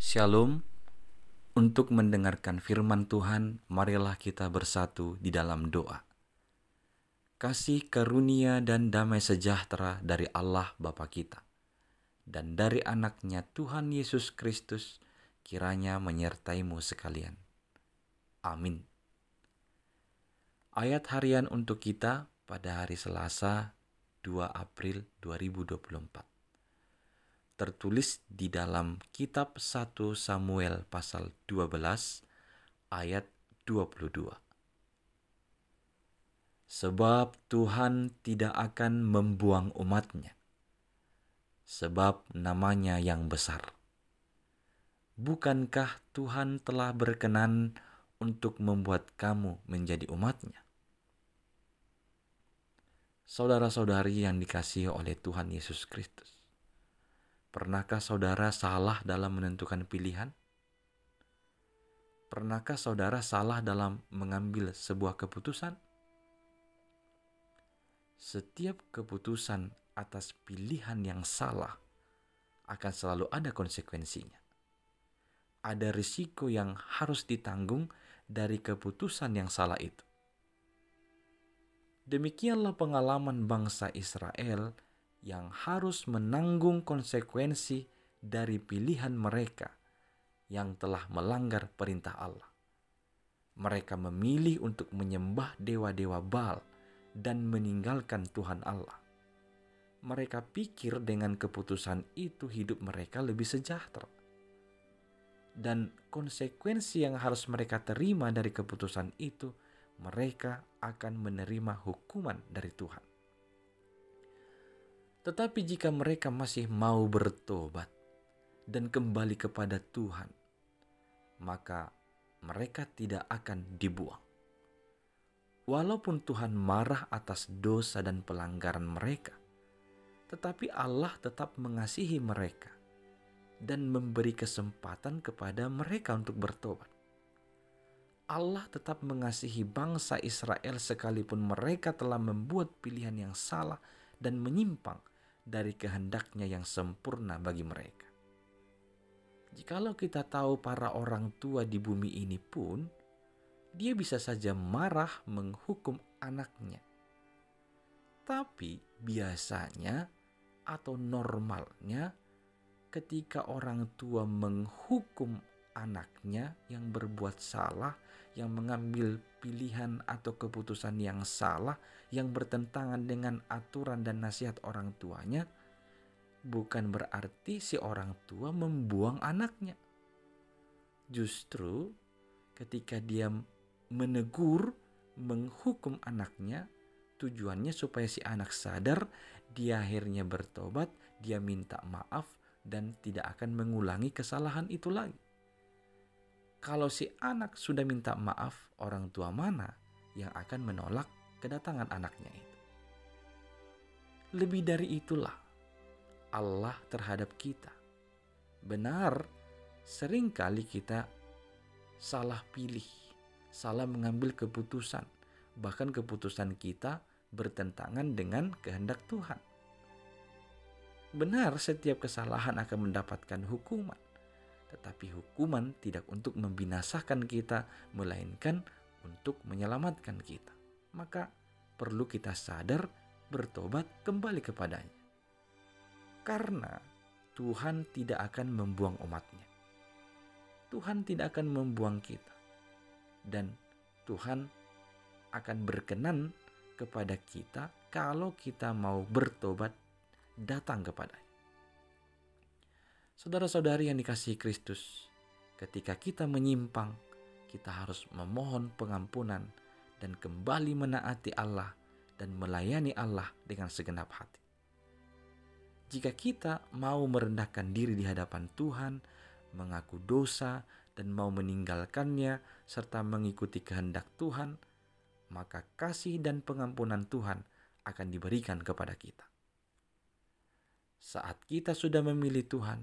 Shalom. Untuk mendengarkan firman Tuhan, marilah kita bersatu di dalam doa. Kasih karunia dan damai sejahtera dari Allah Bapa kita dan dari anaknya Tuhan Yesus Kristus kiranya menyertaimu sekalian. Amin. Ayat harian untuk kita pada hari Selasa 2 April 2024. Tertulis di dalam kitab 1 Samuel pasal 12 ayat 22. Sebab Tuhan tidak akan membuang umat-Nya, sebab namanya yang besar. Bukankah Tuhan telah berkenan untuk membuat kamu menjadi umat-Nya? Saudara-saudari yang dikasihi oleh Tuhan Yesus Kristus, pernahkah saudara salah dalam menentukan pilihan? Pernahkah saudara salah dalam mengambil sebuah keputusan? Setiap keputusan atas pilihan yang salah akan selalu ada konsekuensinya. Ada risiko yang harus ditanggung dari keputusan yang salah itu. Demikianlah pengalaman bangsa Israel yang harus menanggung konsekuensi dari pilihan mereka yang telah melanggar perintah Allah. Mereka memilih untuk menyembah dewa-dewa Baal dan meninggalkan Tuhan Allah. Mereka pikir dengan keputusan itu hidup mereka lebih sejahtera. Dan konsekuensi yang harus mereka terima dari keputusan itu, mereka akan menerima hukuman dari Tuhan. Tetapi jika mereka masih mau bertobat dan kembali kepada Tuhan, maka mereka tidak akan dibuang. Walaupun Tuhan marah atas dosa dan pelanggaran mereka, tetapi Allah tetap mengasihi mereka dan memberi kesempatan kepada mereka untuk bertobat. Allah tetap mengasihi bangsa Israel sekalipun mereka telah membuat pilihan yang salah dan menyimpang dari kehendak-Nya yang sempurna bagi mereka. Jikalau kita tahu para orang tua di bumi ini pun, dia bisa saja marah menghukum anaknya. Tapi biasanya atau normalnya ketika orang tua menghukum anaknya yang berbuat salah, yang mengambil pilihan atau keputusan yang salah, yang bertentangan dengan aturan dan nasihat orang tuanya, bukan berarti si orang tua membuang anaknya. Justru ketika dia menegur, menghukum anaknya, tujuannya supaya si anak sadar, dia akhirnya bertobat, dia minta maaf, dan tidak akan mengulangi kesalahan itu lagi. Kalau si anak sudah minta maaf, orang tua mana yang akan menolak kedatangan anaknya itu? Lebih dari itulah Allah terhadap kita. Benar, seringkali kita salah pilih, salah mengambil keputusan, bahkan keputusan kita bertentangan dengan kehendak Tuhan. Benar, setiap kesalahan akan mendapatkan hukuman, tetapi hukuman tidak untuk membinasakan kita, melainkan untuk menyelamatkan kita. Maka perlu kita sadar, bertobat, kembali kepadanya. Karena Tuhan tidak akan membuang umat-Nya. Tuhan tidak akan membuang kita. Dan Tuhan akan berkenan kepada kita kalau kita mau bertobat, datang kepadanya. Saudara-saudari yang dikasihi Kristus, ketika kita menyimpang, kita harus memohon pengampunan dan kembali menaati Allah dan melayani Allah dengan segenap hati. Jika kita mau merendahkan diri di hadapan Tuhan, mengaku dosa dan mau meninggalkannya serta mengikuti kehendak Tuhan, maka kasih dan pengampunan Tuhan akan diberikan kepada kita. Saat kita sudah memilih Tuhan,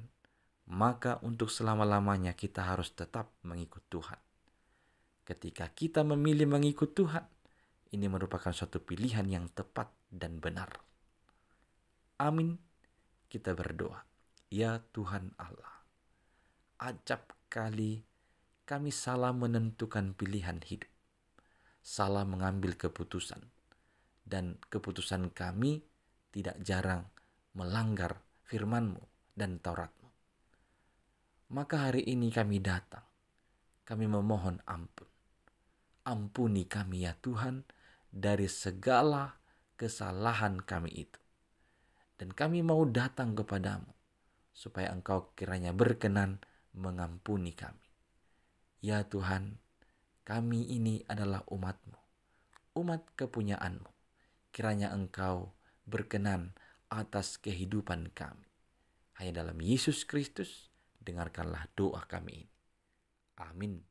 maka untuk selama-lamanya kita harus tetap mengikut Tuhan. Ketika kita memilih mengikut Tuhan, ini merupakan suatu pilihan yang tepat dan benar. Amin. Kita berdoa. Ya Tuhan Allah, acap kali kami salah menentukan pilihan hidup, salah mengambil keputusan, dan keputusan kami tidak jarang melanggar firman-Mu dan Taurat-Mu. Maka hari ini kami datang, kami memohon ampun. Ampuni kami ya Tuhan dari segala kesalahan kami itu. Dan kami mau datang kepadamu supaya Engkau kiranya berkenan mengampuni kami. Ya Tuhan, kami ini adalah umat-Mu, umat kepunyaan-Mu. Kiranya Engkau berkenan atas kehidupan kami. Hanya dalam Yesus Kristus, dengarkanlah doa kami ini. Amin.